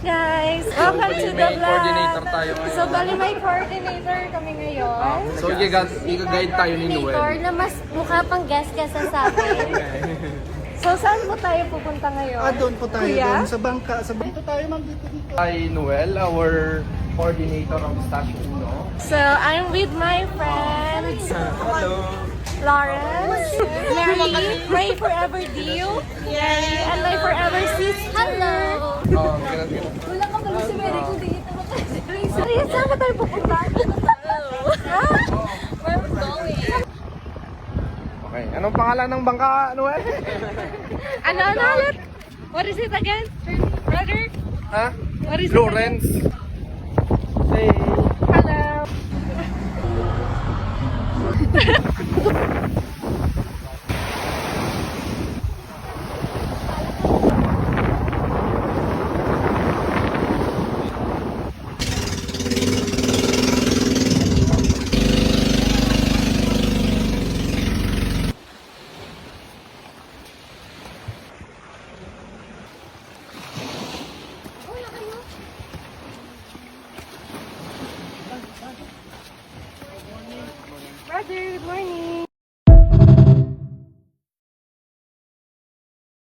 Guys, welcome to the vlog. Coordinator tayo ngayon. So, bali may coordinator kami ngayon. So, i-guide tayo ni Noel. Coordinator na mas mukha pang guest kesa sa akin. So, saan po tayo pupunta ngayon? Doon po tayo, Kuya? doon sa bangka. Dito tayo, ma'am, dito. Hi, Noel, our coordinator of Station Uno. So, I'm with my friends. Hello. Lawrence, Mary, Ray Forever Deal, Mary, and my forever sis. Hello! Ganun. Wala ka pala si Mary kung di kita makasalays. Ay, saan ba tayo pupunta? Ha? Where we going? Okay, anong pangalan ng bangka, Noel? Ano ulit? What is it again? Brother? Ha? What is it Lawrence. Hey. Hello. Brother, good morning.